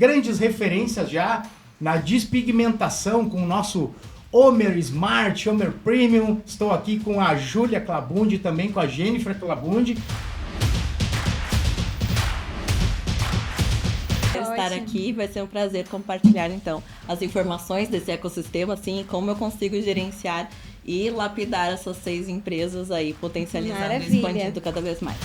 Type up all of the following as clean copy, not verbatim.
grandes referências já na despigmentação com o nosso Homer Smart, Homer Premium. Estou aqui com a Júlia Clabundi, também com a Jennifer Clabundi. Estar aqui, vai ser um prazer compartilhar então as informações desse ecossistema, assim, como eu consigo gerenciar e lapidar essas 6 empresas aí, potencializando e expandindo cada vez mais.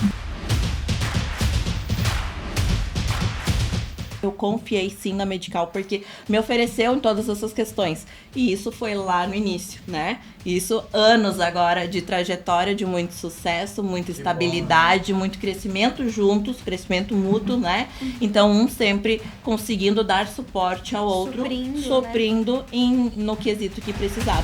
Eu confiei sim na Medical porque me ofereceu em todas essas questões. E isso foi lá no início, né? Isso anos agora de trajetória, de muito sucesso, muita estabilidade, muito crescimento juntos, crescimento mútuo, né? Então um sempre conseguindo dar suporte ao outro, suprindo né? No quesito que precisava.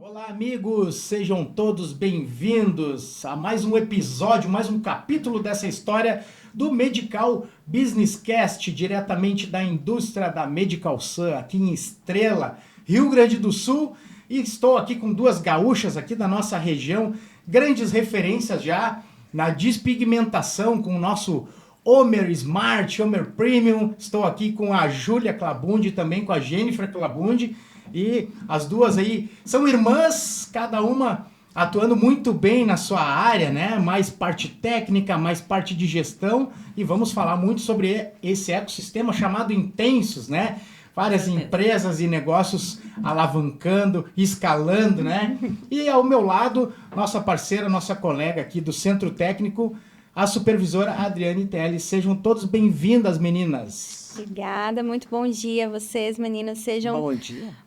Olá amigos, sejam todos bem-vindos a mais um episódio, mais um capítulo dessa história do Medical Business Cast, diretamente da indústria da Medical Sun, aqui em Estrela, Rio Grande do Sul. E estou aqui com 2 gaúchas aqui da nossa região, grandes referências já na despigmentação com o nosso Homer Smart, Homer Premium. Estou aqui com a Júlia Clabundi, também com a Jennifer Clabundi. E as duas aí são irmãs, cada uma atuando muito bem na sua área, né? Mais parte técnica, mais parte de gestão. E vamos falar muito sobre esse ecossistema chamado Intensos, né? Várias empresas e negócios alavancando, escalando, né? E ao meu lado, nossa parceira, nossa colega aqui do Centro Técnico, a supervisora Adriane Teles. Sejam todos bem-vindas, meninas. Obrigada, muito bom dia a vocês, meninas. Sejam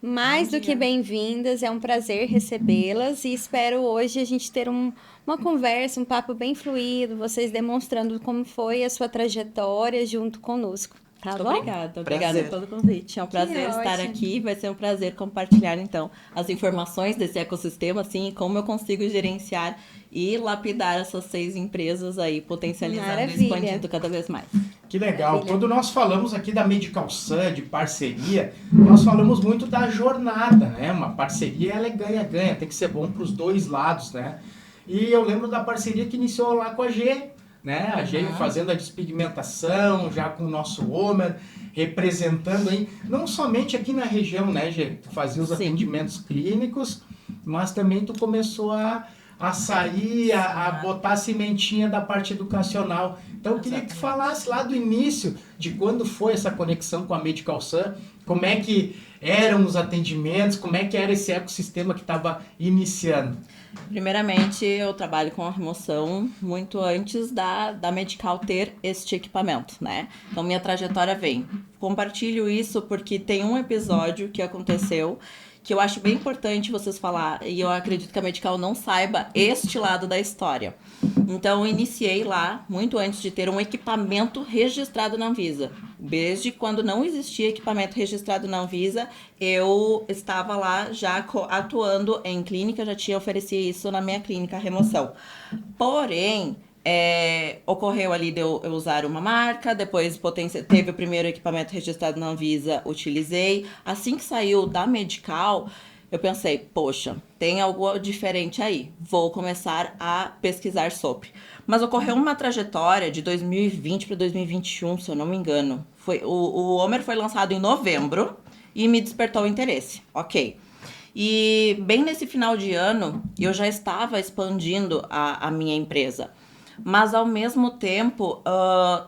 mais do que bem-vindas. É um prazer recebê-las e espero hoje a gente ter uma conversa, um papo bem fluido, vocês demonstrando como foi a sua trajetória junto conosco. Tá bom? Obrigada pelo convite. É um prazer estar aqui. Vai ser um prazer compartilhar, então, as informações desse ecossistema, assim, como eu consigo gerenciar e lapidar essas 6 empresas aí, potencializando e expandindo cada vez mais. Que legal. Maravilha. Quando nós falamos aqui da Medical Sun, de parceria, nós falamos muito da jornada, né? Uma parceria, ela é ganha-ganha, tem que ser bom para os 2 lados, né? E eu lembro da parceria que iniciou lá com a G, né? A G fazendo a despigmentação, já com o nosso Homer, representando aí, não somente aqui na região, né, G? Tu fazia os atendimentos clínicos, mas também tu começou a sair, a botar a cimentinha da parte educacional. Então eu queria que tu falasse lá do início, de quando foi essa conexão com a Medical Sun, como é que eram os atendimentos, como é que era esse ecossistema que estava iniciando. Primeiramente, eu trabalho com a remoção muito antes da Medical ter este equipamento, né? Então, minha trajetória vem. Compartilho isso porque tem um episódio que aconteceu que eu acho bem importante vocês falar, e eu acredito que a Medical não saiba este lado da história. Então, eu iniciei lá, muito antes de ter um equipamento registrado na Anvisa. Desde quando não existia equipamento registrado na Anvisa, eu estava lá já atuando em clínica, já tinha oferecido isso na minha clínica remoção. Porém, ocorreu ali de eu usar uma marca, depois teve o primeiro equipamento registrado na Anvisa, utilizei. Assim que saiu da Medical, eu pensei, poxa, tem algo diferente aí, vou começar a pesquisar sobre. Mas ocorreu uma trajetória de 2020 para 2021, se eu não me engano. O Homer foi lançado em novembro e me despertou o interesse, ok. E bem nesse final de ano, eu já estava expandindo a minha empresa. Mas, ao mesmo tempo,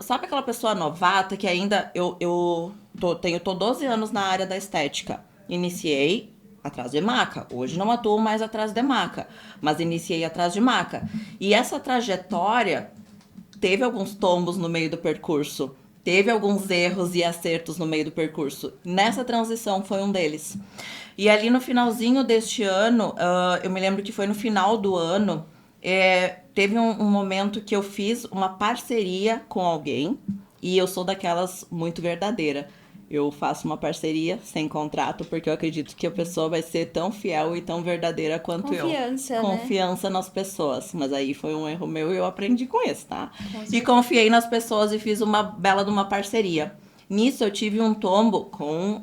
sabe aquela pessoa novata que ainda... Eu tô 12 anos na área da estética. Iniciei atrás de maca. Hoje não atuo mais atrás de maca, mas iniciei atrás de maca. E essa trajetória teve alguns tombos no meio do percurso. Teve alguns erros e acertos no meio do percurso. Nessa transição foi um deles. E ali no finalzinho deste ano, eu me lembro que foi no final do ano... teve um momento que eu fiz uma parceria com alguém e eu sou daquelas muito verdadeira. Eu faço uma parceria sem contrato porque eu acredito que a pessoa vai ser tão fiel e tão verdadeira quanto eu. Confiança nas pessoas. Mas aí foi um erro meu e eu aprendi com isso, tá? E confiei nas pessoas e fiz uma bela de uma parceria. Nisso eu tive um tombo com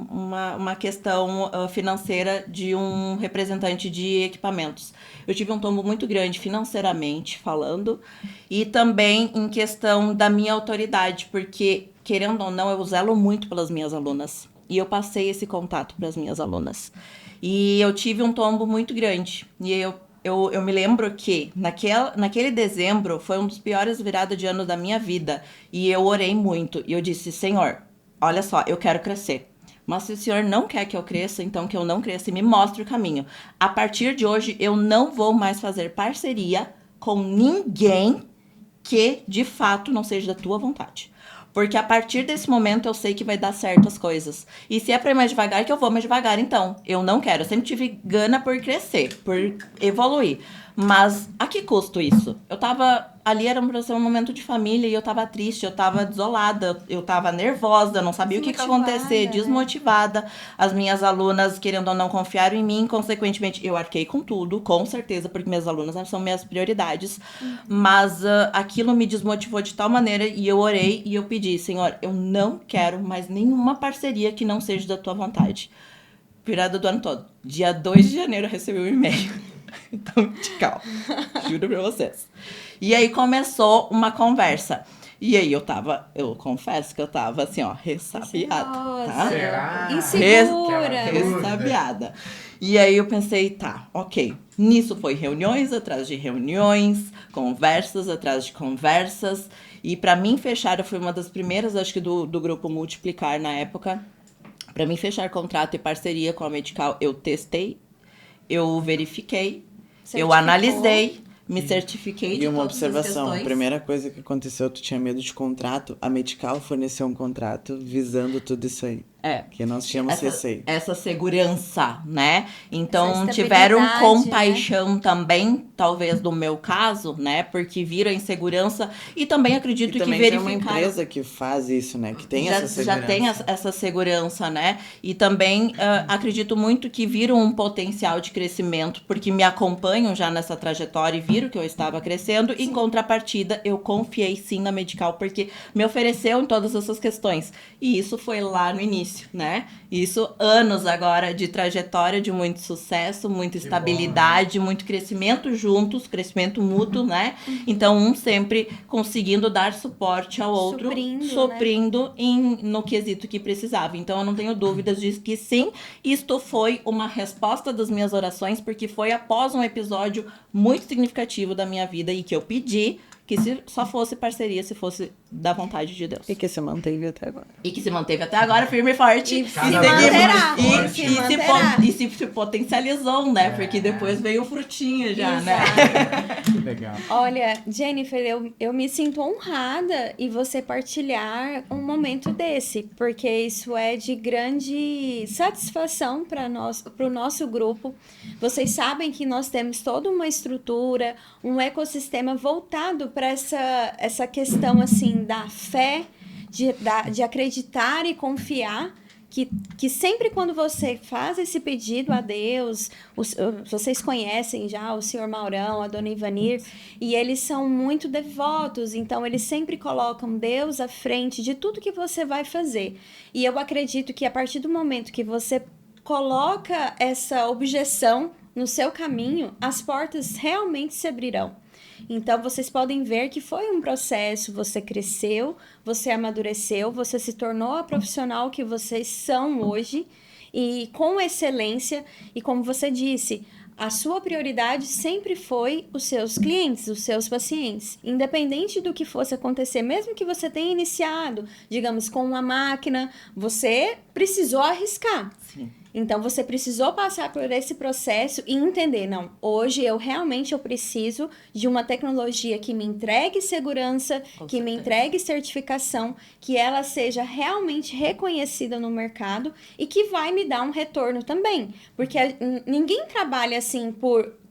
uma questão financeira de um representante de equipamentos. Eu tive um tombo muito grande financeiramente falando e também em questão da minha autoridade, porque, querendo ou não, eu zelo muito pelas minhas alunas. E eu passei esse contato para as minhas alunas. E eu tive um tombo muito grande. E eu me lembro que naquele dezembro foi um dos piores viradas de ano da minha vida. E eu orei muito. E eu disse, Senhor, olha só, eu quero crescer. Mas se o Senhor não quer que eu cresça, então que eu não cresça e me mostre o caminho. A partir de hoje, eu não vou mais fazer parceria com ninguém que, de fato, não seja da tua vontade. Porque a partir desse momento eu sei que vai dar certo as coisas. E se é pra ir mais devagar, que eu vou mais devagar, então. Eu não quero. Eu sempre tive gana por crescer, por evoluir. Mas a que custo isso? Eu tava... Ali era pra ser um momento de família e eu tava triste, eu tava desolada, eu tava nervosa, não sabia o que ia acontecer, desmotivada. As minhas alunas, querendo ou não, confiaram em mim. Consequentemente, eu arquei com tudo, com certeza, porque minhas alunas são minhas prioridades. Mas aquilo me desmotivou de tal maneira e eu orei e eu pedi, Senhor, eu não quero mais nenhuma parceria que não seja da tua vontade. Virada do ano todo. Dia 2 de janeiro eu recebi um e-mail. Então, tchau. Juro pra vocês. E aí começou uma conversa. E aí eu confesso que eu tava assim, ó, ressabiada. Tá? Será? Insegura. Ressabiada. E aí eu pensei, tá, ok. Nisso foi reuniões atrás de reuniões, conversas atrás de conversas. E pra mim fechar, eu fui uma das primeiras, acho que do grupo Multiplicar na época. Pra mim fechar contrato e parceria com a Medical, eu testei, eu verifiquei, eu analisei, me certifiquei de E uma todas as observação, a questões. primeira coisa que aconteceu, tu tinha medo de contrato, a Medical forneceu um contrato visando tudo isso aí. É. Que nós tínhamos receio. Essa segurança, né? Então, Essa tiveram estabilidade, compaixão também, talvez, do meu caso, né? Porque viram a insegurança e também acredito E que também tem uma verificaram. empresa que faz isso, né? Que tem já, essa segurança. já tem essa segurança, né? E também acredito muito que viram um potencial de crescimento, porque me acompanham já nessa trajetória e viram que eu estava crescendo. Em contrapartida, eu confiei sim na Medical, porque me ofereceu em todas essas questões. E isso foi lá no início, né? Isso, anos agora de trajetória, de muito sucesso, muita estabilidade, muito crescimento juntos, crescimento mútuo, né? Então, um sempre conseguindo dar suporte ao outro, suprindo no quesito que precisava. Então, eu não tenho dúvidas de que sim, isto foi uma resposta das minhas orações, porque foi após um episódio muito significativo da minha vida e que eu pedi que se só fosse parceria, se fosse da vontade de Deus. E que se manteve até agora. E que se manteve até agora, firme e forte. E se manterá. E se potencializou, né? Porque depois veio o frutinho já, né? Legal. Olha, Jennifer, eu me sinto honrada em você partilhar um momento desse, porque isso é de grande satisfação para o nosso grupo. Vocês sabem que nós temos toda uma estrutura, um ecossistema voltado para essa questão assim da fé, de acreditar e confiar. Que sempre quando você faz esse pedido a Deus, vocês conhecem já o senhor Maurão, a dona Ivanir, e eles são muito devotos, então eles sempre colocam Deus à frente de tudo que você vai fazer. E eu acredito que a partir do momento que você coloca essa objeção no seu caminho, as portas realmente se abrirão. Então, vocês podem ver que foi um processo, você cresceu, você amadureceu, você se tornou a profissional que vocês são hoje, e com excelência, e como você disse, a sua prioridade sempre foi os seus clientes, os seus pacientes. Independente do que fosse acontecer, mesmo que você tenha iniciado, digamos, com uma máquina, você precisou arriscar. Sim. Então, você precisou passar por esse processo e entender, não, hoje eu preciso de uma tecnologia que me entregue segurança, que me entregue certificação, que ela seja realmente reconhecida no mercado e que vai me dar um retorno também. Porque ninguém trabalha assim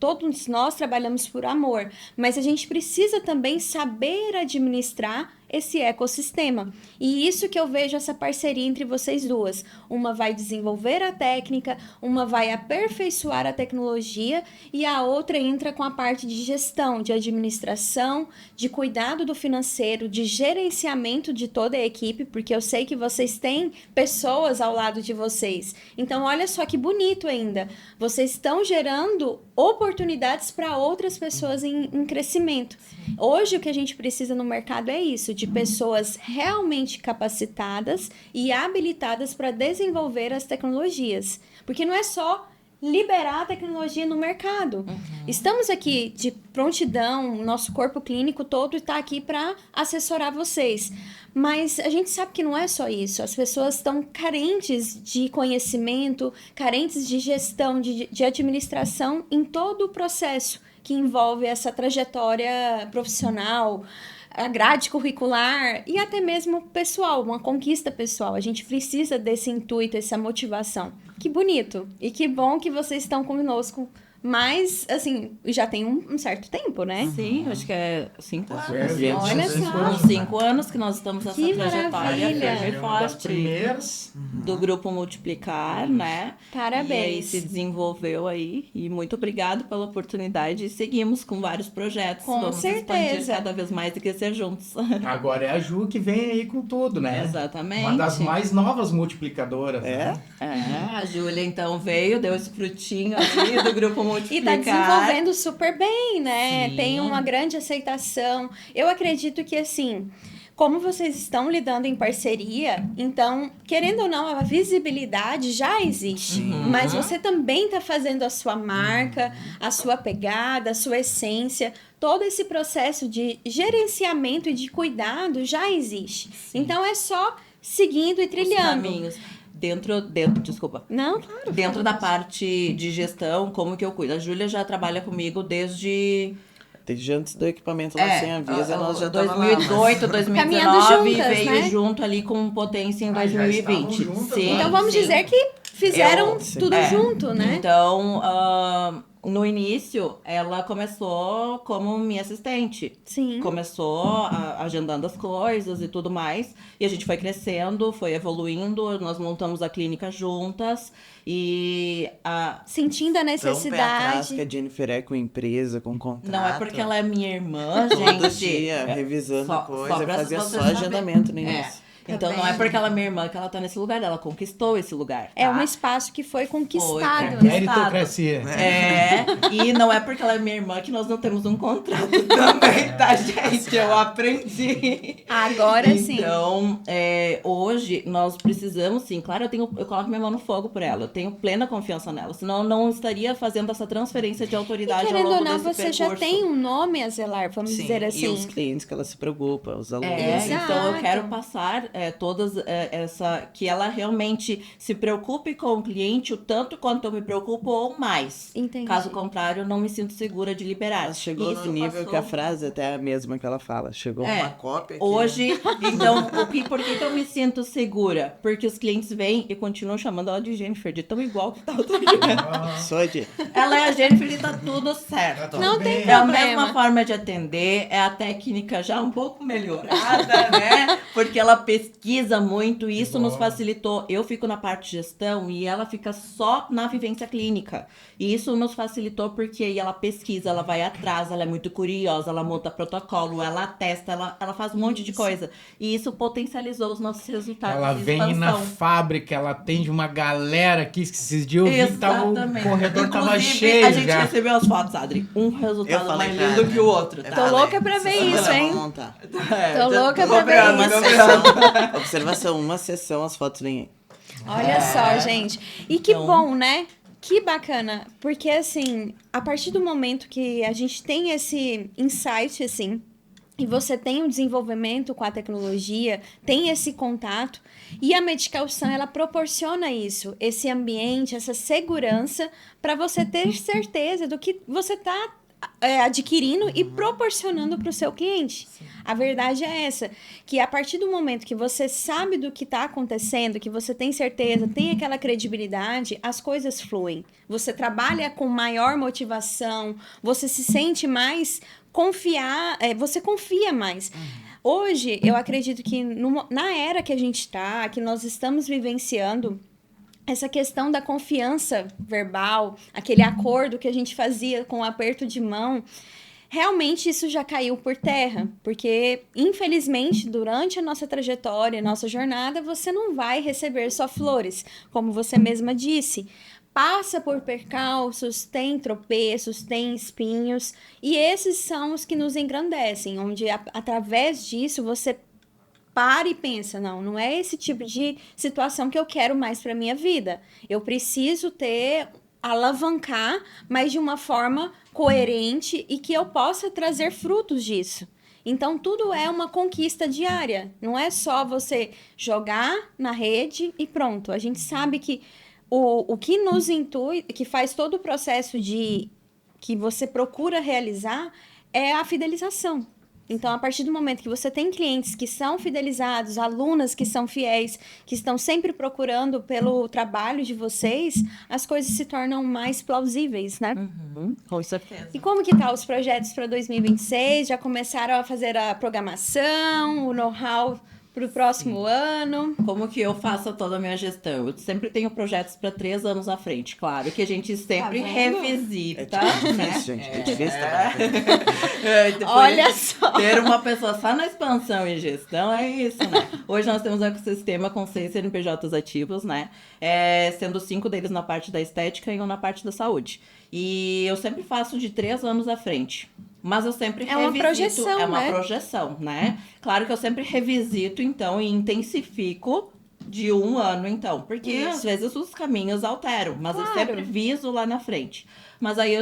todos nós trabalhamos por amor, mas a gente precisa também saber administrar esse ecossistema. E isso que eu vejo essa parceria entre vocês duas. Uma vai desenvolver a técnica, uma vai aperfeiçoar a tecnologia e a outra entra com a parte de gestão, de administração, de cuidado do financeiro, de gerenciamento de toda a equipe, porque eu sei que vocês têm pessoas ao lado de vocês. Então, olha só que bonito ainda. Vocês estão gerando oportunidades para outras pessoas em crescimento. Hoje, o que a gente precisa no mercado é isso, de pessoas realmente capacitadas e habilitadas para desenvolver as tecnologias. Porque não é só liberar a tecnologia no mercado. Estamos aqui de prontidão, nosso corpo clínico todo está aqui para assessorar vocês. Mas a gente sabe que não é só isso. As pessoas estão carentes de conhecimento, carentes de gestão, de administração em todo o processo que envolve essa trajetória profissional, a grade curricular e até mesmo pessoal, uma conquista pessoal. A gente precisa desse intuito, essa motivação. Que bonito! E que bom que vocês estão conosco. Mas, assim, já tem um certo tempo, né? Sim, acho que é 5 anos. Olha só. 5 anos que nós estamos nessa trajetória firme e Das forte. primeiras. Do grupo Multiplicar, né? Parabéns. E aí se desenvolveu aí. E muito obrigado pela oportunidade. E seguimos com vários projetos. Com Vamos certeza. expandir cada vez mais e crescer juntos. Agora é a Ju que vem aí com tudo, né? Exatamente. Uma das mais novas multiplicadoras. Né? A Júlia, então, veio, deu esse frutinho ali do grupo Multiplicar. E tá desenvolvendo super bem, né? Sim. Tem uma grande aceitação. Eu acredito que, assim, como vocês estão lidando em parceria, então, querendo ou não, a visibilidade já existe. Mas você também tá fazendo a sua marca, a sua pegada, a sua essência. Todo esse processo de gerenciamento e de cuidado já existe. Então, é só seguindo e Os trilhando. caminhos. Desculpa. Não, claro. Dentro da parte de gestão, como que eu cuido? A Júlia já trabalha comigo desde Desde antes do equipamento lá sem avisa, nós já estávamos 2018, Caminhando 2019, juntas, veio né? junto ali com potência em Ah, já 2020. estavam juntas, Sim, né? Então, vamos sim. dizer que fizeram Sim. tudo junto, né? Então, no início, ela começou como minha assistente. Sim. Começou agendando as coisas e tudo mais. E a gente foi crescendo, foi evoluindo. Nós montamos a clínica juntas. E Sentindo a Tão pé atrás necessidade. que a Jennifer é com empresa, com contrato. não é porque ela é minha irmã, Todo gente. dia, revisando Só coisa, pra fazia você só saber. agendamento no início. Então não é porque ela é minha irmã que ela tá nesse lugar, ela conquistou esse lugar. É tá? um espaço que foi conquistado, Foi, né? Meritocracia. E não é porque ela é minha irmã que nós não temos um contrato também, tá, gente? Eu aprendi. Agora sim. Então, hoje nós precisamos, sim, claro, eu coloco minha mão no fogo por ela, eu tenho plena confiança nela, senão eu não estaria fazendo essa transferência de E autoridade ao querendo longo ou não, desse você já percurso. tem um nome a zelar, vamos Sim, dizer e assim. os clientes que ela se preocupa, os alunos. Exato. Então eu quero passar todas que ela realmente se preocupe com o cliente o tanto quanto eu me preocupo ou mais. Entendi. Caso contrário, eu não me sinto segura de liberar. Ela chegou Isso no nível passou- que a frase até é a mesma que ela fala. Chegou uma cópia aqui. Hoje, então, por que eu me sinto segura? Porque os clientes vêm e continuam chamando ela de Jennifer, de tão igual que tá outro dia. Só de... Ela é a Jennifer e tá tudo certo. Não tem É a problema. mesma forma de atender, é a técnica já um pouco melhorada, né? Porque ela pesquisa muito e isso nos facilitou. Eu fico na parte de gestão e ela fica só na vivência clínica. E isso nos facilitou porque aí ela pesquisa, ela vai atrás, ela é muito curiosa, ela monta protocolo, ela testa, ela faz um monte de coisa. E isso potencializou os nossos resultados. Ela de vem na expansão. fábrica, ela atende uma galera aqui. Esses dias eu vi que tava, o Exatamente. corredor tava Inclusive, cheio a gente já. recebeu as fotos, Adri. Um Eu resultado falei mais pra lindo ela, que o outro, eu tá? Tô louca pra ver Segunda, isso, hein? vamos montar. Tô louca pra ver cobrando, isso. cobrando. Observação, uma sessão, as fotos vêm aí. Olha só, gente. E que Então- bom, né? Que bacana. Porque, assim, a partir do momento que a gente tem esse insight, assim, e você tem o desenvolvimento com a tecnologia, tem esse contato, e a medicação, ela proporciona isso, esse ambiente, essa segurança, para você ter certeza do que você está adquirindo e proporcionando para o seu cliente. A verdade é essa, que a partir do momento que você sabe do que está acontecendo, que você tem certeza, tem aquela credibilidade, as coisas fluem. Você trabalha com maior motivação, você se sente mais você confia mais. Hoje, eu acredito que na era que a gente está, que nós estamos vivenciando, essa questão da confiança verbal, aquele acordo que a gente fazia com o aperto de mão, realmente isso já caiu por terra, porque, infelizmente, durante a nossa trajetória, nossa jornada, você não vai receber só flores, como você mesma disse. Passa por percalços, tem tropeços, tem espinhos, e esses são os que nos engrandecem, onde através disso você para e pensa, não é esse tipo de situação que eu quero mais para minha vida. Eu preciso alavancar, mas de uma forma coerente e que eu possa trazer frutos disso. Então, tudo é uma conquista diária. Não é só você jogar na rede e pronto. A gente sabe que o que nos intui, que faz todo o processo que você procura realizar é a fidelização. Então, a partir do momento que você tem clientes que são fidelizados, alunas que são fiéis, que estão sempre procurando pelo trabalho de vocês, as coisas se tornam mais plausíveis, né? Com certeza. E como que tá os projetos para 2026? Já começaram a fazer a programação, o know-how para o próximo ano? Como que eu faço toda a minha gestão? Eu sempre tenho projetos para 3 anos à frente, claro, que a gente sempre revisita. Difícil, gente. É difícil. Olha só! Ter uma pessoa só na expansão e gestão é isso, né? Hoje nós temos um ecossistema com 6 CNPJs ativos, né? Sendo 5 deles na parte da estética e 1 na parte da saúde. E eu sempre faço de 3 anos à frente. Mas eu sempre revisito. É uma projeção, né? Claro que eu sempre revisito, então, e intensifico de 1 ano, então. Porque, às vezes, os caminhos alteram. Mas eu sempre viso lá na frente. Mas aí,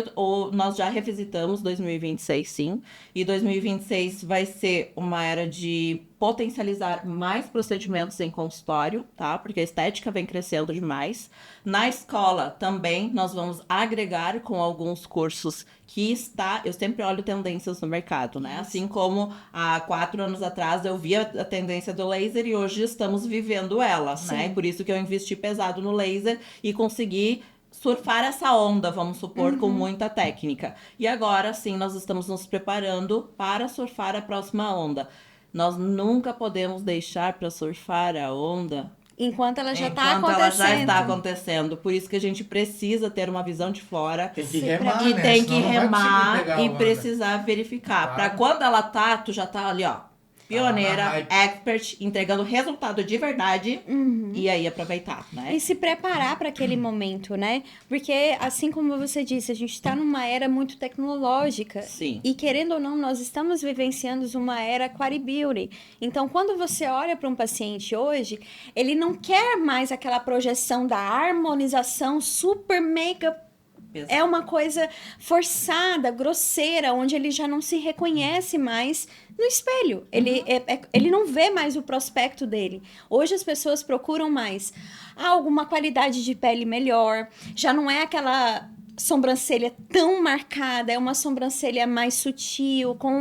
nós já revisitamos 2026, sim. E 2026 vai ser uma era de potencializar mais procedimentos em consultório, tá? Porque a estética vem crescendo demais. Na escola também nós vamos agregar com alguns cursos que eu sempre olho tendências no mercado, né? Assim como há 4 anos atrás eu via a tendência do laser e hoje estamos vivendo ela, né? Por isso que eu investi pesado no laser e consegui surfar essa onda, vamos supor, com muita técnica. E agora, sim, nós estamos nos preparando para surfar a próxima onda. Nós nunca podemos deixar para surfar a onda enquanto ela já está acontecendo. Enquanto ela já está acontecendo. Por isso que a gente precisa ter uma visão de fora. Tem que remar, e né? tem que Senão não vai remar conseguir pegar a e onda. precisar verificar. Claro. Para quando ela tu já tá ali, ó. Pioneira, expert, entregando resultado de verdade e aí aproveitar, né? E se preparar para aquele momento, né? Porque, assim como você disse, a gente está numa era muito tecnológica. Sim. E, querendo ou não, nós estamos vivenciando uma era Quality Beauty. Então, quando você olha para um paciente hoje, ele não quer mais aquela projeção da harmonização super mega. É uma coisa forçada, grosseira, onde ele já não se reconhece mais no espelho. Ele não vê mais o prospecto dele. Hoje as pessoas procuram mais alguma qualidade de pele melhor. Já não é aquela sobrancelha tão marcada, é uma sobrancelha mais sutil, com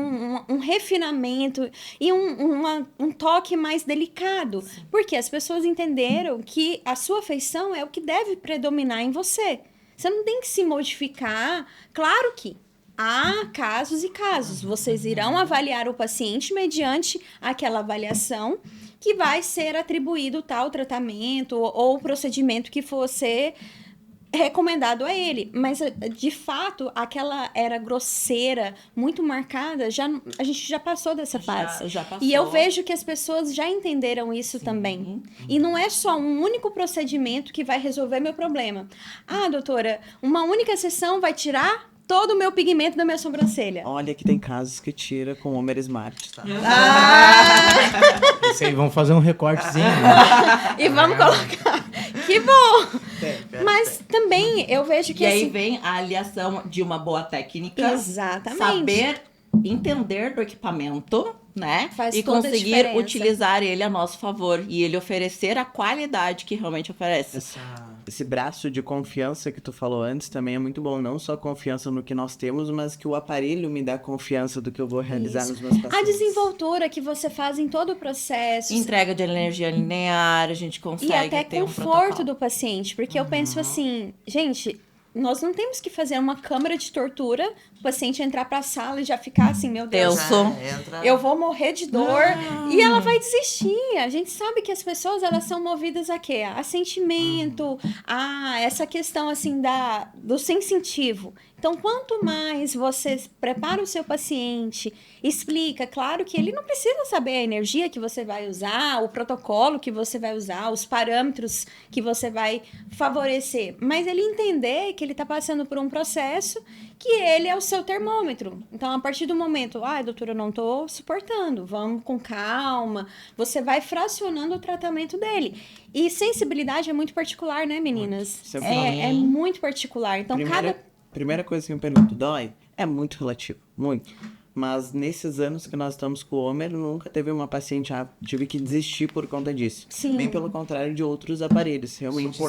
um refinamento e um toque mais delicado. Porque as pessoas entenderam que a sua feição é o que deve predominar em você. Você não tem que se modificar. Claro que há casos e casos. Vocês irão avaliar o paciente mediante aquela avaliação que vai ser atribuído tal tratamento ou procedimento que for ser recomendado a ele. Mas, de fato, aquela era grosseira, muito marcada, a gente já passou dessa fase. Já passou. E eu vejo que as pessoas já entenderam isso também. E não é só um único procedimento que vai resolver meu problema. Ah, doutora, uma única sessão vai tirar todo o meu pigmento da minha sobrancelha. Olha que tem casos que tira com Homer Smart, tá? Isso aí, vamos fazer um recortezinho. E vamos colocar. Que bom! Mas também eu vejo que E aí assim... vem a aliação de uma boa técnica. Exatamente. Saber entender do equipamento, né? Faz e toda a conseguir diferença. utilizar ele a nosso favor. E ele oferecer a qualidade que realmente oferece. Esse braço de confiança que tu falou antes também é muito bom. Não só confiança no que nós temos, mas que o aparelho me dá confiança do que eu vou realizar nos meus pacientes. A desenvoltura que você faz em todo o processo. Entrega de energia linear, a gente consegue E até ter um conforto protocolo. do paciente. Porque eu penso assim, gente, nós não temos que fazer uma câmara de tortura o paciente entrar para a sala e já ficar assim, meu Deus, Tenso. eu vou morrer de dor, e ela vai desistir. A gente sabe que as pessoas, elas são movidas a quê? A sentimento, a essa questão assim do sensitivo. Então, quanto mais você prepara o seu paciente, explica, claro que ele não precisa saber a energia que você vai usar, o protocolo que você vai usar, os parâmetros que você vai favorecer, mas ele entender que ele está passando por um processo que ele é o seu termômetro. Então, a partir do momento, doutora, eu não estou suportando, vamos com calma, você vai fracionando o tratamento dele. E sensibilidade é muito particular, né, meninas? É muito particular. Então, Primeira coisa que eu me pergunto, dói? É muito relativo, muito. Mas nesses anos que nós estamos com o Homer, nunca teve uma paciente, tive que desistir por conta disso. Sim. Bem pelo contrário de outros aparelhos. Realmente,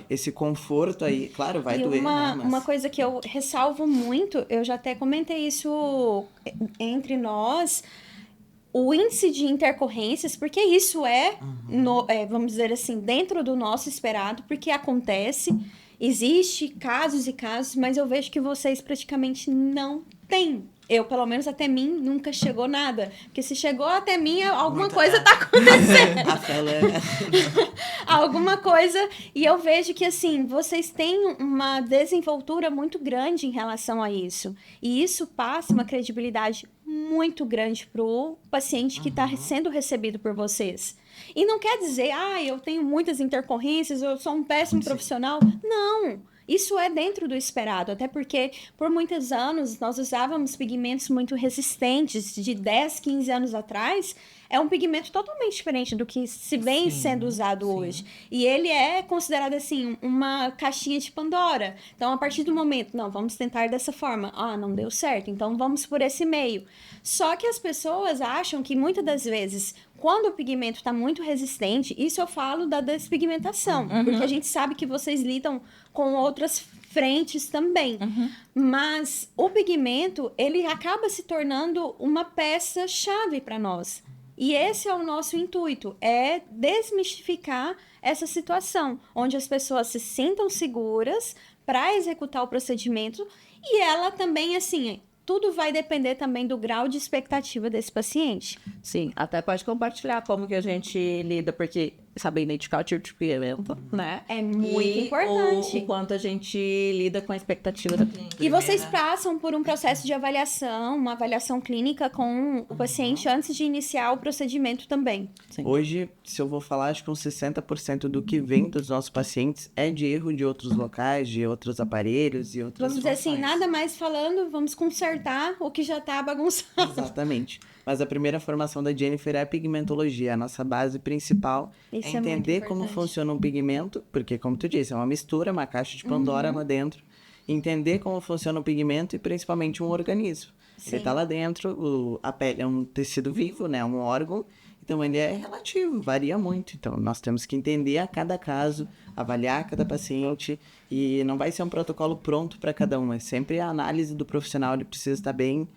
esse conforto aí, claro, vai doer, né? Uma coisa que eu ressalvo muito, eu já até comentei isso entre nós, o índice de intercorrências, porque isso vamos dizer assim, dentro do nosso esperado, porque acontece, existe casos e casos, mas eu vejo que vocês praticamente não têm. Eu, pelo menos até mim, nunca chegou nada. Porque se chegou até mim, alguma coisa tá acontecendo. Alguma coisa. E eu vejo que, assim, vocês têm uma desenvoltura muito grande em relação a isso. E isso passa uma credibilidade muito grande pro paciente que está sendo recebido por vocês. E não quer dizer, eu tenho muitas intercorrências, eu sou um péssimo profissional. Não! Isso é dentro do esperado, até porque por muitos anos nós usávamos pigmentos muito resistentes, de 10, 15 anos atrás, é um pigmento totalmente diferente do que se vem sendo usado hoje. E ele é considerado, assim, uma caixinha de Pandora. Então, a partir do momento, não, vamos tentar dessa forma. Não deu certo, então vamos por esse meio. Só que as pessoas acham que, muitas das vezes, quando o pigmento está muito resistente, isso eu falo da despigmentação, porque a gente sabe que vocês lidam com outras frentes também. Mas o pigmento, ele acaba se tornando uma peça-chave para nós. E esse é o nosso intuito, é desmistificar essa situação, onde as pessoas se sintam seguras para executar o procedimento e ela também, assim, tudo vai depender também do grau de expectativa desse paciente. Sim, até pode compartilhar como que a gente lida, porque saber identificar o tipo de pigmento, né? É muito importante. O quanto a gente lida com a expectativa da cliente. E vocês passam por um processo de avaliação, uma avaliação clínica com o paciente antes de iniciar o procedimento também. Sim. Hoje, se eu vou falar, acho que uns 60% do que vem dos nossos pacientes é de erro de outros locais, de outros aparelhos e outras Vamos dizer assim, nada mais falando, vamos consertar o que já tá bagunçado. Exatamente. Mas a primeira formação da Jennifer é a pigmentologia. A nossa base principal é entender como funciona um pigmento, porque, como tu disse, é uma mistura, uma caixa de Pandora lá dentro. Entender como funciona um pigmento e, principalmente, um organismo. Ele tá lá dentro, a pele é um tecido vivo, né? Um órgão. Então, ele é relativo, varia muito. Então, nós temos que entender a cada caso, avaliar cada paciente. E não vai ser um protocolo pronto para cada um. É sempre a análise do profissional, ele precisa estar bem...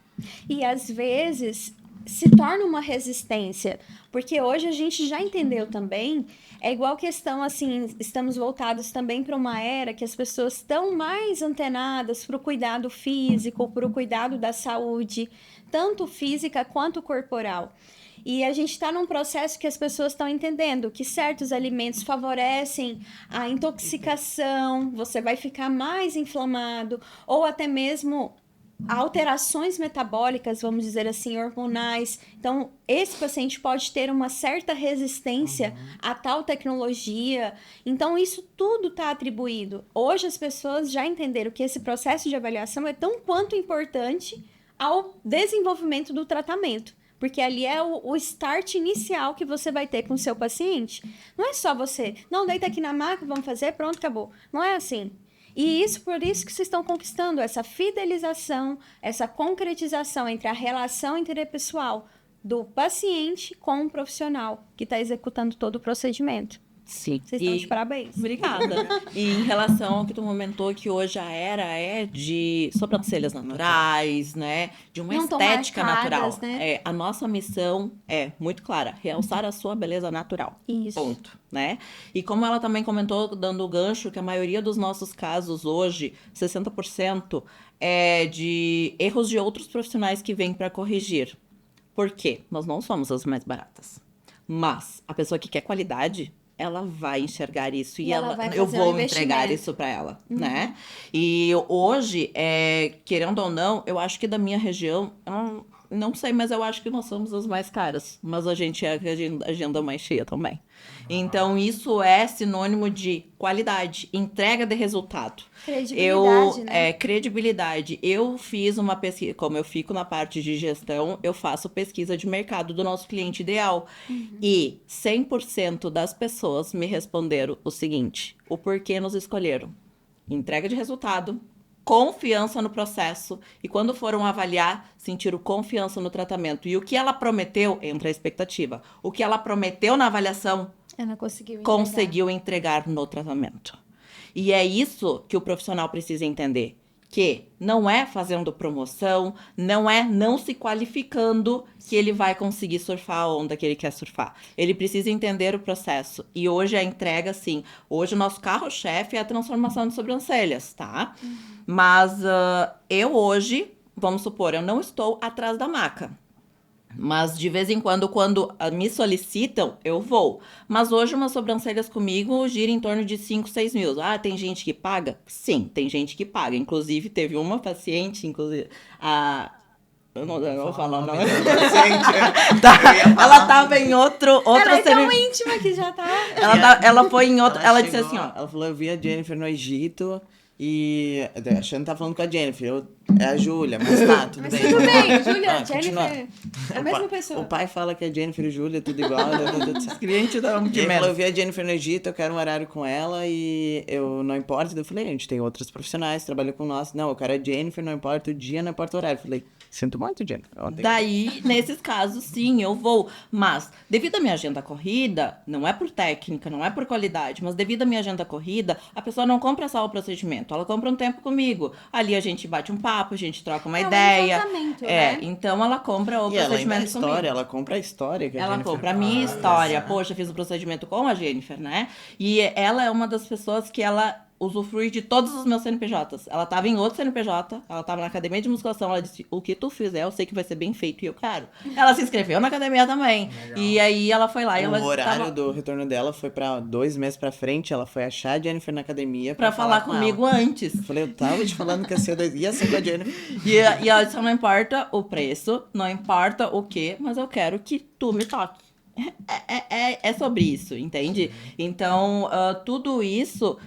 E, às vezes, se torna uma resistência, porque hoje a gente já entendeu também, é igual questão, assim, estamos voltados também para uma era que as pessoas estão mais antenadas para o cuidado físico, para o cuidado da saúde, tanto física quanto corporal. E a gente está num processo que as pessoas estão entendendo que certos alimentos favorecem a intoxicação, você vai ficar mais inflamado, ou até mesmo alterações metabólicas, vamos dizer assim, hormonais. Então, esse paciente pode ter uma certa resistência a tal tecnologia. Então, isso tudo está atribuído. Hoje, as pessoas já entenderam que esse processo de avaliação é tão quanto importante ao desenvolvimento do tratamento. Porque ali é o start inicial que você vai ter com o seu paciente. Não é só você, não, deita aqui na maca, vamos fazer, pronto, acabou. Não é assim. E por isso que vocês estão conquistando essa fidelização, essa concretização entre a relação interpessoal do paciente com o profissional que está executando todo o procedimento. Sim. Vocês estão de parabéns. Obrigada. E em relação ao que tu comentou, que hoje a era é de sobrancelhas naturais, né? De uma não estética marcadas, natural. né? A nossa missão é muito clara, realçar a sua beleza natural. Isso. Ponto, né? E como ela também comentou, dando o gancho, que a maioria dos nossos casos hoje, 60%, de erros de outros profissionais que vêm para corrigir. Por quê? Nós não somos as mais baratas. Mas a pessoa que quer qualidade, ela vai enxergar isso e eu vou entregar isso para ela, né? E hoje, querendo ou não, eu acho que da minha região, não sei, mas eu acho que nós somos as mais caras. Mas a gente é a agenda mais cheia também. Então, isso é sinônimo de qualidade, entrega de resultado. Credibilidade, né? Credibilidade. Eu fiz uma pesquisa, como eu fico na parte de gestão, eu faço pesquisa de mercado do nosso cliente ideal. E 100% das pessoas me responderam o seguinte: o porquê nos escolheram. Entrega de resultado, confiança no processo, e quando foram avaliar, sentiram confiança no tratamento. E o que ela prometeu, entra a expectativa. O que ela prometeu na avaliação, ela conseguiu entregar no tratamento. E é isso que o profissional precisa entender. Que não é fazendo promoção, não é não se qualificando que ele vai conseguir surfar a onda que ele quer surfar. Ele precisa entender o processo. E hoje a entrega, sim. Hoje o nosso carro-chefe é a transformação de sobrancelhas, tá? Mas eu hoje, vamos supor, eu não estou atrás da maca. Mas de vez em quando me solicitam, eu vou. Mas hoje umas sobrancelhas comigo gira em torno de 5, 6 mil. Ah, tem gente que paga? Sim, tem gente que paga. Inclusive, teve uma paciente, eu não vou falar o nome. Ela tava em outra ela é tão íntima que já tá. Ela foi em outra. Ela disse assim, ó. Ela falou: eu vi a Jennifer no Egito. E a Xana tá falando com a Jennifer, é a Júlia, mas tá, tudo bem. Tudo bem, Júlia, Jennifer, é a mesma pessoa. O pai fala que a Jennifer e Júlia, tudo igual. Os clientes dão de menos. Eu vi a Jennifer no Egito, eu quero um horário com ela e eu não importa. Eu falei: a gente tem outros profissionais, trabalha com nós. Não, eu quero a Jennifer, não importa o dia, não importa o horário. Eu falei: sinto muito, Jennifer. Daí, nesses casos, sim, eu vou. Mas, devido à minha agenda corrida, não é por técnica, não é por qualidade, mas devido à minha agenda corrida, a pessoa não compra só o procedimento, ela compra um tempo comigo. Ali a gente bate um papo, a gente troca uma ideia. Né? Então ela compra o procedimento comigo. Ela compra a história que a Ela Jennifer compra a minha história. Poxa, fiz o procedimento com a Jennifer, né? E ela é uma das pessoas que ela usufrui de todos os meus CNPJs. Ela tava em outro CNPJ, ela tava na academia de musculação, ela disse: o que tu fizer, eu sei que vai ser bem feito e eu quero. Ela se inscreveu na academia também. Legal. E aí ela foi lá e ela... O horário do retorno dela foi pra 2 meses pra frente, ela foi achar a Jennifer na academia pra falar comigo antes. Eu falei: eu tava te falando que ia ser com a Jennifer. E ela disse: não importa o preço, não importa o quê, mas eu quero que tu me toque. É sobre isso, entende? Então, tudo isso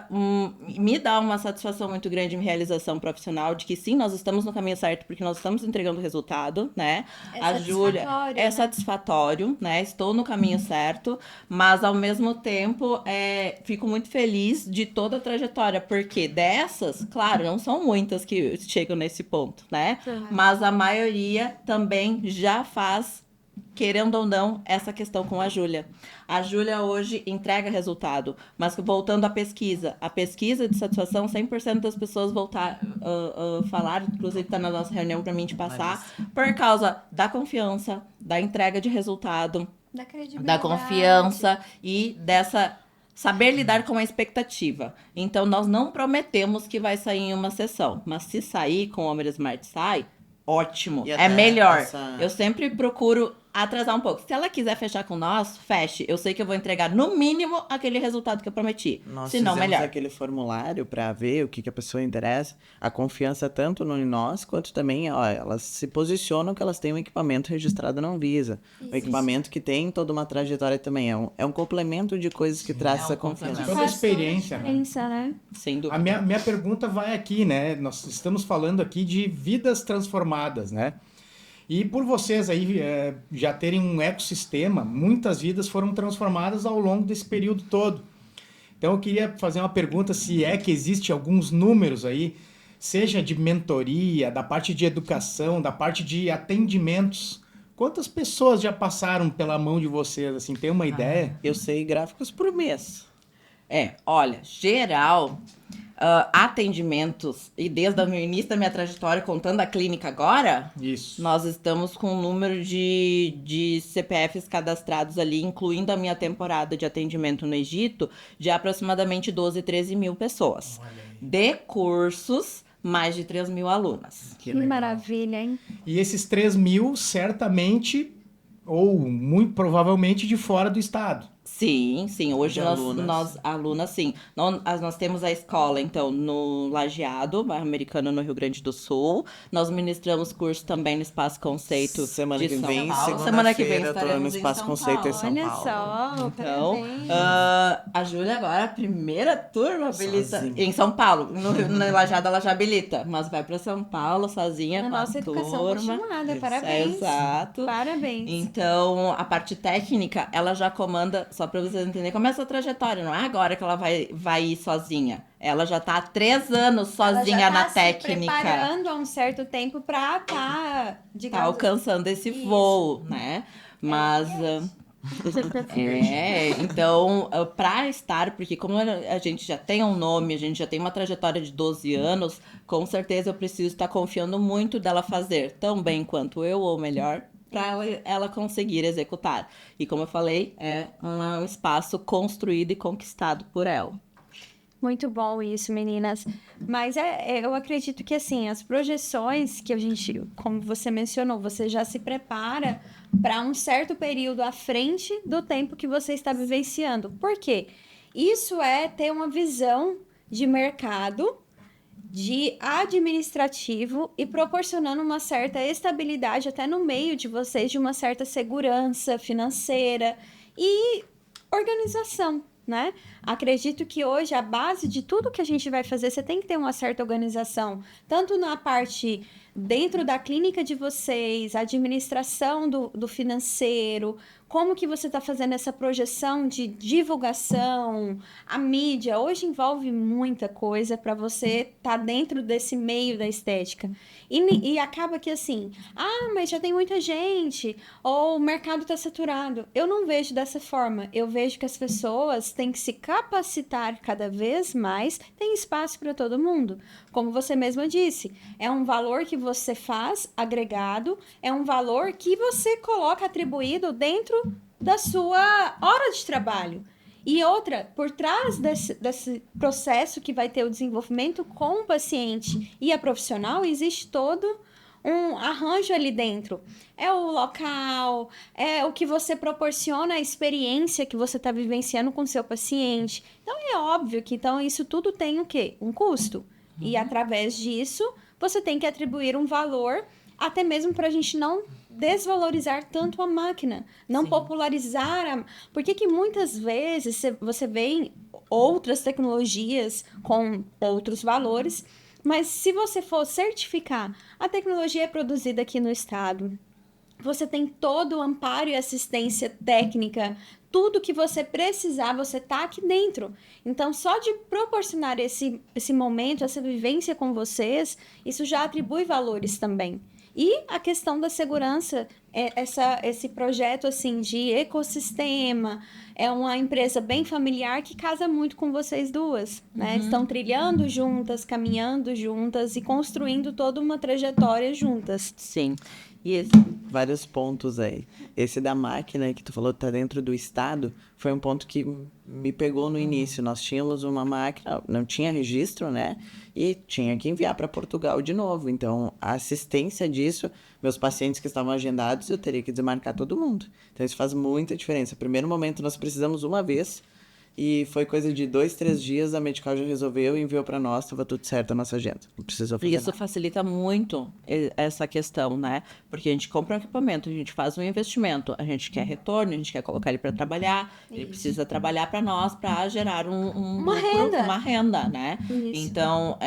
me dá uma satisfação muito grande em realização profissional, de que sim, nós estamos no caminho certo, porque nós estamos entregando resultado, né? A Júlia é satisfatório, né? Estou no caminho certo, mas ao mesmo tempo, fico muito feliz de toda a trajetória, porque dessas, claro, não são muitas que chegam nesse ponto, né? Mas a maioria também já faz, querendo ou não, essa questão com a Júlia. A Júlia hoje entrega resultado, mas voltando à pesquisa, a pesquisa de satisfação, 100% das pessoas falaram, inclusive está na nossa reunião para mim te passar, por causa da confiança, da entrega de resultado, da credibilidade, da confiança e dessa saber lidar com a expectativa. Então, nós não prometemos que vai sair em uma sessão, mas se sair com o Homer Smart sai, ótimo, é melhor. Eu sempre procuro atrasar um pouco. Se ela quiser fechar com nós, feche. Eu sei que eu vou entregar no mínimo aquele resultado que eu prometi. Nós se não, melhor. aquele formulário para ver o que a pessoa interessa. A confiança tanto em nós, quanto também, elas se posicionam que elas têm um equipamento registrado na Anvisa. Um equipamento que tem toda uma trajetória também. É um complemento de coisas que traz essa confiança. Toda a experiência, né? Sem dúvida. A minha pergunta vai aqui, né? Nós estamos falando aqui de vidas transformadas, né? E por vocês aí já terem um ecossistema, muitas vidas foram transformadas ao longo desse período todo. Então eu queria fazer uma pergunta, se é que existe alguns números aí, seja de mentoria, da parte de educação, da parte de atendimentos. Quantas pessoas já passaram pela mão de vocês, assim, tem uma ideia? Eu sei gráficos por mês. Olha, geral... atendimentos, e desde o início da minha trajetória, contando a clínica agora, isso, nós estamos com um número de CPFs cadastrados ali, incluindo a minha temporada de atendimento no Egito, de aproximadamente 12, 13 mil pessoas. De cursos, mais de 3 mil alunas. Que maravilha, hein? E esses 3 mil, certamente, ou muito provavelmente, de fora do estado. Sim. Hoje nós alunas, sim. Nós temos a escola, então, no Lajeado, bairro Americano, no Rio Grande do Sul. Nós ministramos curso também no Espaço Conceito Semana de que São vem, Paulo. Semana que vem eu tô no estaremos Espaço em São Conceito em Paulo. São Olha Paulo. só, Então, parabéns. a Júlia agora, a primeira turma habilita Sozinha. em São Paulo. No Lajeado ela já habilita, mas vai para São Paulo sozinha Na com a nossa educação turma. continuada, parabéns. Exato. Parabéns. Então, a parte técnica, ela já comanda, só para vocês entenderem como é essa trajetória. Não é agora que ela vai ir sozinha. Ela já tá há 3 anos sozinha ela já na tá se técnica. preparando há um certo tempo para Tá digamos, alcançando esse Isso. voo, né? Mas... então, para estar, porque como a gente já tem um nome, a gente já tem uma trajetória de 12 anos, com certeza eu preciso estar confiando muito dela fazer tão bem quanto eu, ou melhor, para ela conseguir executar. E como eu falei, é um espaço construído e conquistado por ela. Muito bom isso, meninas. Mas eu acredito que, assim, as projeções que a gente, como você mencionou, você já se prepara para um certo período à frente do tempo que você está vivenciando. Por quê? Isso é ter uma visão de mercado, de administrativo e proporcionando uma certa estabilidade até no meio de vocês, de uma certa segurança financeira e organização, né? Acredito que hoje a base de tudo que a gente vai fazer, você tem que ter uma certa organização, tanto na parte dentro da clínica de vocês, administração do financeiro, como que você está fazendo essa projeção de divulgação, a mídia. Hoje envolve muita coisa para você estar dentro desse meio da estética. E acaba que assim, mas já tem muita gente, ou o mercado está saturado. Eu não vejo dessa forma. Eu vejo que as pessoas têm que se capacitar cada vez mais, tem espaço para todo mundo. Como você mesma disse, é um valor que você faz agregado, é um valor que você coloca atribuído dentro da sua hora de trabalho. E outra, por trás desse processo que vai ter o desenvolvimento com o paciente e a profissional, existe todo um arranjo ali dentro. É o local, é o que você proporciona, a experiência que você está vivenciando com o seu paciente. Então, é óbvio que isso tudo tem o quê? Um custo. E, através disso, você tem que atribuir um valor, até mesmo para a gente não desvalorizar tanto a máquina, não popularizar. Por que muitas vezes você vê outras tecnologias com outros valores, mas se você for certificar, a tecnologia é produzida aqui no estado, você tem todo o amparo e assistência técnica, tudo que você precisar, você está aqui dentro. Então, só de proporcionar esse momento, essa vivência com vocês, isso já atribui valores também. E a questão da segurança, esse projeto assim de ecossistema, é uma empresa bem familiar que casa muito com vocês duas, né? Estão trilhando juntas, caminhando juntas e construindo toda uma trajetória juntas. Sim. Vários pontos aí. Esse da máquina que tu falou, tá dentro do estado, foi um ponto que me pegou no início. Nós tínhamos uma máquina, não tinha registro, né? E tinha que enviar para Portugal de novo. Então, a assistência disso, meus pacientes que estavam agendados, eu teria que desmarcar todo mundo. Então, isso faz muita diferença. Primeiro momento, nós precisamos uma vez. E foi coisa de 2, 3 dias, a Medical já resolveu e enviou para nós, estava tudo certo a nossa agenda. Não precisou fazer Isso nada. facilita muito essa questão, né? Porque a gente compra um equipamento, a gente faz um investimento, a gente quer retorno, a gente quer colocar ele para trabalhar, ele precisa trabalhar para nós para gerar Uma lucro, renda. uma renda, né? Isso. Então,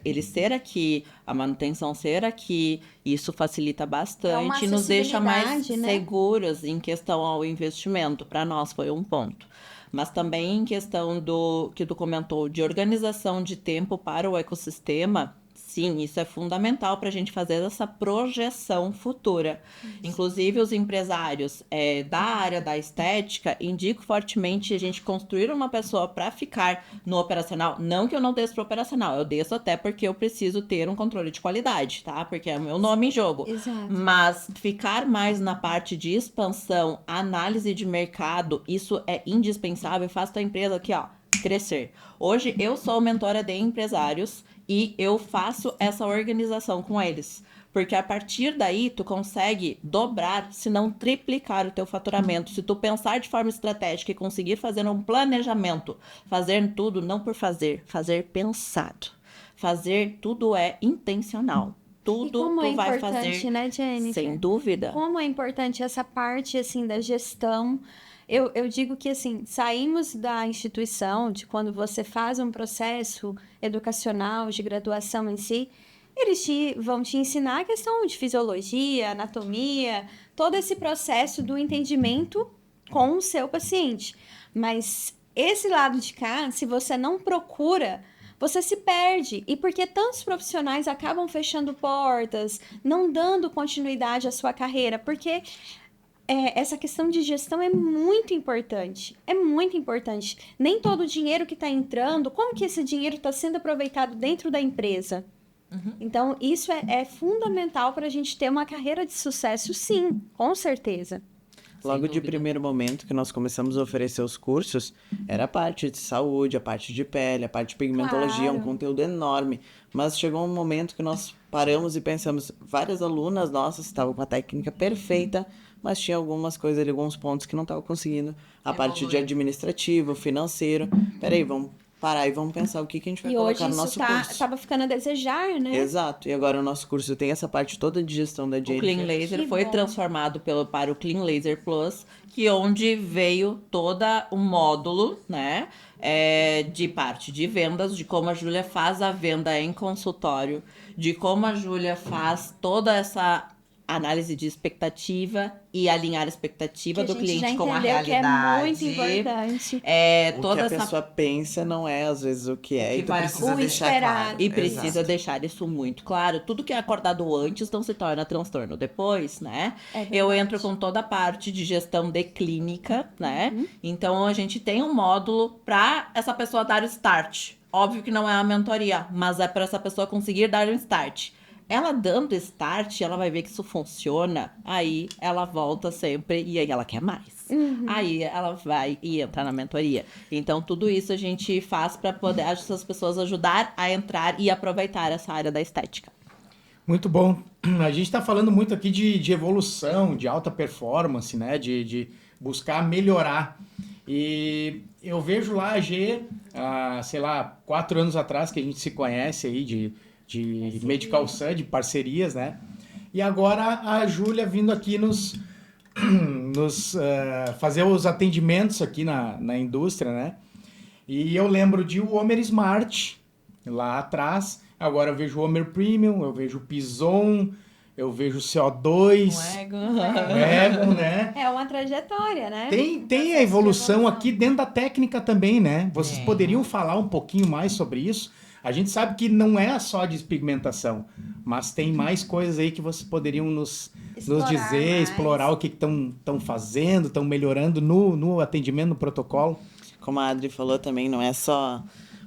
ele ser aqui, a manutenção ser aqui, isso facilita bastante e nos deixa mais acessibilidade, né? seguros em questão ao investimento. Para nós foi um ponto. Mas também em questão do que tu comentou, de organização de tempo para o ecossistema, sim, isso é fundamental para a gente fazer essa projeção futura. Inclusive, os empresários da área da estética indicam fortemente a gente construir uma pessoa para ficar no operacional. Não que eu não desça para o operacional, eu desço até porque eu preciso ter um controle de qualidade, tá? Porque é o meu nome em jogo. Exato. Mas ficar mais na parte de expansão, análise de mercado, isso é indispensável. Faz tua empresa aqui, ó, crescer. Hoje eu sou mentora de empresários E eu faço essa organização com eles. Porque a partir daí, tu consegue dobrar, se não triplicar o teu faturamento. Se tu pensar de forma estratégica e conseguir fazer um planejamento, fazer tudo não por fazer, fazer pensado. Fazer tudo é intencional. Tudo tu vai fazer, né, Jennifer? Sem dúvida. Como é importante essa parte, assim, da gestão. Eu digo que, assim, saímos da instituição, de quando você faz um processo educacional, de graduação em si, eles vão te ensinar a questão de fisiologia, anatomia, todo esse processo do entendimento com o seu paciente. Mas esse lado de cá, se você não procura, você se perde. E porque tantos profissionais acabam fechando portas, não dando continuidade à sua carreira, porque essa questão de gestão é muito importante. É muito importante. Nem todo o dinheiro que está entrando, como que esse dinheiro está sendo aproveitado dentro da empresa? Uhum. Então, isso é fundamental para a gente ter uma carreira de sucesso, sim, com certeza. Logo de primeiro momento que nós começamos a oferecer os cursos, era a parte de saúde, a parte de pele, a parte de pigmentologia, um conteúdo enorme. Mas chegou um momento que nós paramos e pensamos, várias alunas nossas estavam com a técnica perfeita, mas tinha algumas coisas ali, alguns pontos que não estavam conseguindo. A parte de administrativo, financeiro. Peraí, vamos parar e vamos pensar o que a gente vai colocar no nosso curso. E hoje estava ficando a desejar, né? Exato. E agora o nosso curso tem essa parte toda de gestão da Jennifer. O Clean Laser foi transformado para o Clean Laser Plus, que onde veio todo um módulo, né? De parte de vendas, de como a Júlia faz a venda em consultório, de como a Júlia faz toda essa análise de expectativa e alinhar a expectativa do cliente com a realidade. Que é muito importante. O que a pessoa pensa não é, às vezes, o que é, então precisa deixar claro. E precisa deixar isso muito claro. Tudo que é acordado antes não se torna transtorno depois, né? Eu entro com toda a parte de gestão de clínica, né? Então, a gente tem um módulo para essa pessoa dar o start. Óbvio que não é uma mentoria, mas é para essa pessoa conseguir dar um start. Ela dando start, ela vai ver que isso funciona, aí ela volta sempre e aí ela quer mais. Aí ela vai e entra na mentoria. Então, tudo isso a gente faz para poder essas pessoas ajudar a entrar e aproveitar essa área da estética. Muito bom. A gente está falando muito aqui de evolução, de alta performance, né? De buscar melhorar. E eu vejo lá a G, sei lá, 4 anos atrás que a gente se conhece aí de Medical Sun, de parcerias, né? E agora a Júlia vindo aqui nos fazer os atendimentos aqui na indústria, né? E eu lembro de o Homer Smart lá atrás, agora eu vejo o Homer Premium, eu vejo o Pison, eu vejo o CO2, o Egon, né? É uma trajetória, né? Tem a evolução aqui dentro da técnica também, né? Vocês poderiam falar um pouquinho mais sobre isso? A gente sabe que não é só despigmentação, mas tem mais coisas aí que vocês poderiam nos dizer, explorar o que estão fazendo, estão melhorando no atendimento, no protocolo. Como a Adri falou também, não é só...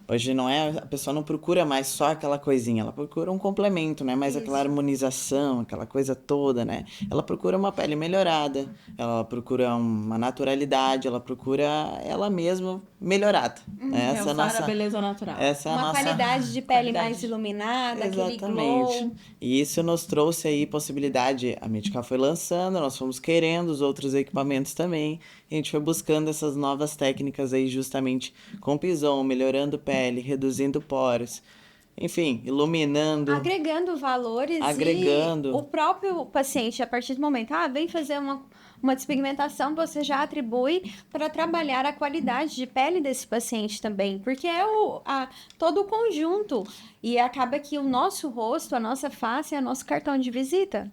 Hoje a pessoa não procura mais só aquela coisinha, ela procura um complemento, né? Mais aquela harmonização, aquela coisa toda, né? Ela procura uma pele melhorada, ela procura uma naturalidade, ela procura ela mesma melhorada. Essa é a beleza natural. Essa é uma qualidade de pele mais iluminada, aquele glow. E isso nos trouxe aí possibilidade, a Medical foi lançando, nós fomos querendo os outros equipamentos também, e a gente foi buscando essas novas técnicas aí justamente com Pison, melhorando pele, reduzindo poros, enfim, iluminando. Agregando valores e o próprio paciente, a partir do momento, vem fazer uma despigmentação, você já atribui para trabalhar a qualidade de pele desse paciente também, porque é todo o conjunto. E acaba que o nosso rosto, a nossa face é o nosso cartão de visita,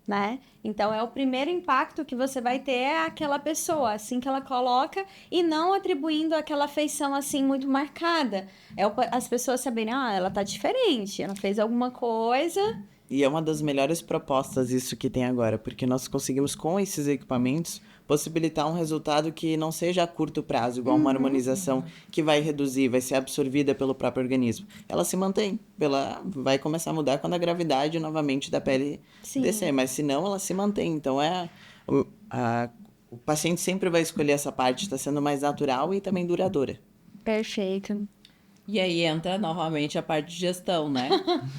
né? Então, é o primeiro impacto que você vai ter aquela pessoa, assim que ela coloca, e não atribuindo aquela feição, assim, muito marcada. As pessoas saberem, ela tá diferente, ela fez alguma coisa... E é uma das melhores propostas isso que tem agora, porque nós conseguimos, com esses equipamentos, possibilitar um resultado que não seja a curto prazo, igual uma harmonização que vai reduzir, vai ser absorvida pelo próprio organismo. Ela se mantém, vai começar a mudar quando a gravidade novamente da pele descer, mas se não, ela se mantém. Então, o paciente sempre vai escolher essa parte, está sendo mais natural e também duradoura. Perfeito. E aí entra novamente a parte de gestão, né?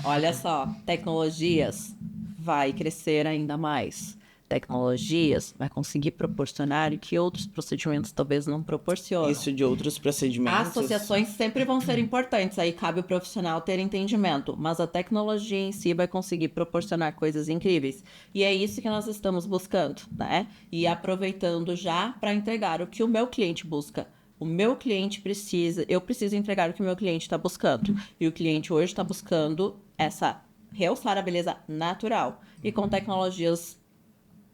Olha só, tecnologias vai crescer ainda mais. Tecnologias vai conseguir proporcionar o que outros procedimentos talvez não proporcionam. Isso de outros procedimentos. Associações sempre vão ser importantes, aí cabe o profissional ter entendimento, mas a tecnologia em si vai conseguir proporcionar coisas incríveis. E é isso que nós estamos buscando, né? E aproveitando já para entregar o que o meu cliente busca. O meu cliente eu preciso entregar o que o meu cliente está buscando. E o cliente hoje está buscando realçar a beleza natural. E com tecnologias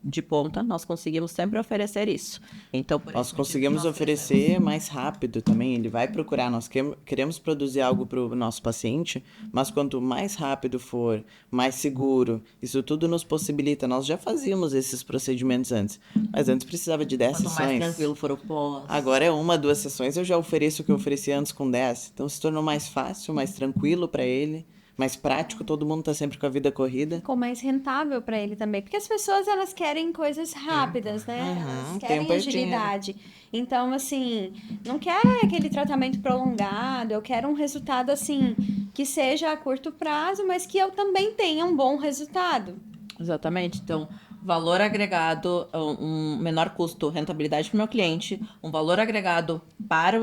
de ponta, nós conseguimos sempre oferecer isso. Então, nós conseguimos oferecer mais rápido também. Ele vai procurar, nós queremos produzir algo para o nosso paciente, mas quanto mais rápido for, mais seguro, isso tudo nos possibilita. Nós já fazíamos esses procedimentos antes, mas antes precisava de 10 sessões. Mais tranquilo for o pós. Agora é 1, 2 sessões, eu já ofereço o que eu oferecia antes com 10. Então se tornou mais fácil, mais tranquilo para ele. Mais prático, todo mundo tá sempre com a vida corrida. Ficou mais rentável para ele também. Porque as pessoas, elas querem coisas rápidas, né? Elas querem agilidade. Então, assim, não quer aquele tratamento prolongado. Eu quero um resultado, assim, que seja a curto prazo, mas que eu também tenha um bom resultado. Exatamente. Então, valor agregado, um menor custo, rentabilidade para o meu cliente, um valor agregado para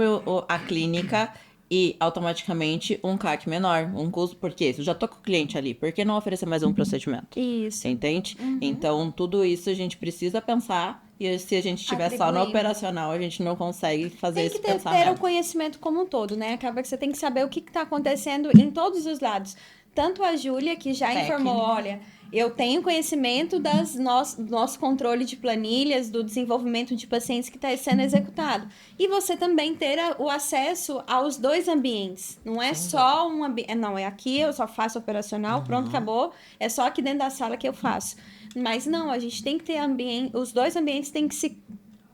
a clínica e automaticamente um CAC menor, um custo, porque se eu já tô com o cliente ali, por que não oferecer mais um procedimento? Isso. Entende? Então, tudo isso a gente precisa pensar, e se a gente estiver só no operacional, a gente não consegue fazer esse pensamento. Tem que ter o conhecimento como um todo, né? Acaba que você tem que saber o que está acontecendo em todos os lados. Tanto a Júlia, que já informou, olha, eu tenho conhecimento do nosso controle de planilhas, do desenvolvimento de pacientes que está sendo executado. E você também ter o acesso aos 2 ambientes. Não é só um ambiente. Não, é aqui, eu só faço operacional, pronto, acabou. É só aqui dentro da sala que eu faço. Mas não, a gente tem que ter os 2 ambientes têm que se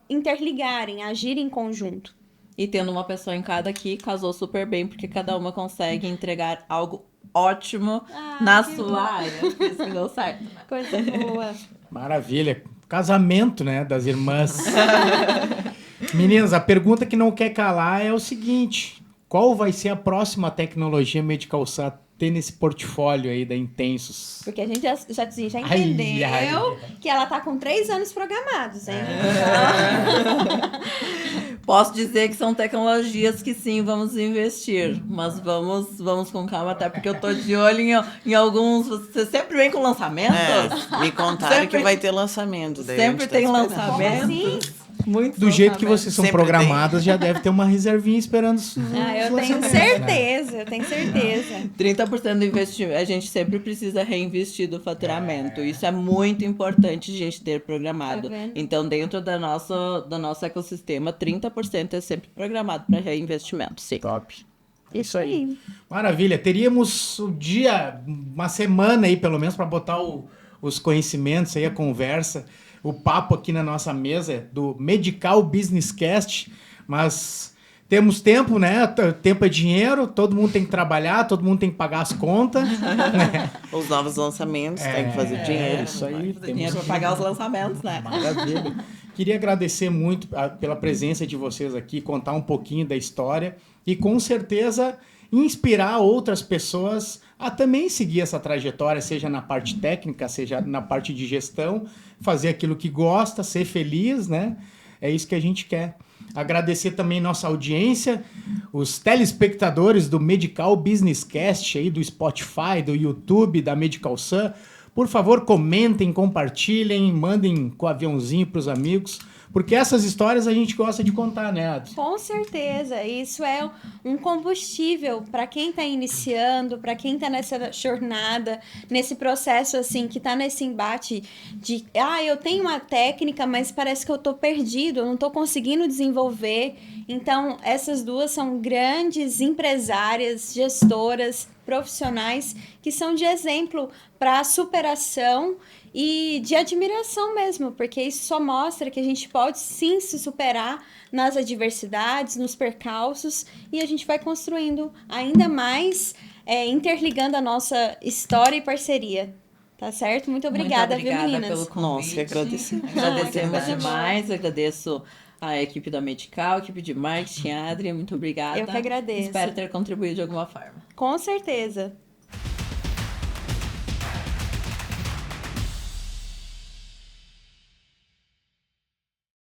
interligarem, agir em conjunto. E tendo uma pessoa em cada aqui, casou super bem, porque cada uma consegue entregar algo ótimo na sua área. Isso que deu certo. Coisa boa. Maravilha. Casamento, né, das irmãs. Meninas, a pergunta que não quer calar é o seguinte: qual vai ser a próxima tecnologia Medical SaaS ter nesse portfólio aí da Intensos? Porque a gente já entendeu que ela tá com 3 anos programados, hein? Posso dizer que são tecnologias que sim, vamos investir, mas vamos com calma, até porque eu tô de olho em alguns. Você sempre vem com lançamentos? Me contaram que vai ter lançamento. Daí sempre tem lançamento. Assim? Muito do jeito que vocês são sempre programadas, já deve ter uma reservinha esperando os eu tenho certeza, eu tenho certeza. 30% do investimento, a gente sempre precisa reinvestir do faturamento. Isso é muito importante a gente ter programado. Então, dentro do nosso ecossistema, 30% é sempre programado para reinvestimento, sim. Top. Isso aí. Maravilha. Teríamos uma semana aí, pelo menos, para botar os conhecimentos aí, a conversa, o papo aqui na nossa mesa do Medical Business Cast, mas temos tempo, né? Tempo é dinheiro, todo mundo tem que trabalhar, todo mundo tem que pagar as contas. Né? Os novos lançamentos, tem que fazer dinheiro. Isso aí. Temos dinheiro para pagar os lançamentos, né? Maravilha. Queria agradecer muito pela presença de vocês aqui, contar um pouquinho da história e com certeza inspirar outras pessoas a também seguir essa trajetória, seja na parte técnica, seja na parte de gestão, fazer aquilo que gosta, ser feliz, né? É isso que a gente quer. Agradecer também nossa audiência, os telespectadores do Medical Business Cast, aí do Spotify, do YouTube, da Medical Sun. Por favor, comentem, compartilhem, mandem com o aviãozinho para os amigos, porque essas histórias a gente gosta de contar, né, Adi? Com certeza, isso é um combustível para quem está iniciando, para quem está nessa jornada, nesse processo assim, que está nesse embate de, eu tenho uma técnica, mas parece que eu estou perdido, eu não estou conseguindo desenvolver. Então, essas duas são grandes empresárias, gestoras, profissionais que são de exemplo para superação e de admiração mesmo, porque isso só mostra que a gente pode sim se superar nas adversidades, nos percalços, e a gente vai construindo ainda mais, interligando a nossa história e parceria. Tá certo? Muito obrigada, Muito obrigada, viu, meninas? pelo convite. Nossa, Agradecemos demais, agradeço a equipe da Medical, a equipe de marketing, Adri, muito obrigada. Eu que agradeço. Espero ter contribuído de alguma forma. Com certeza.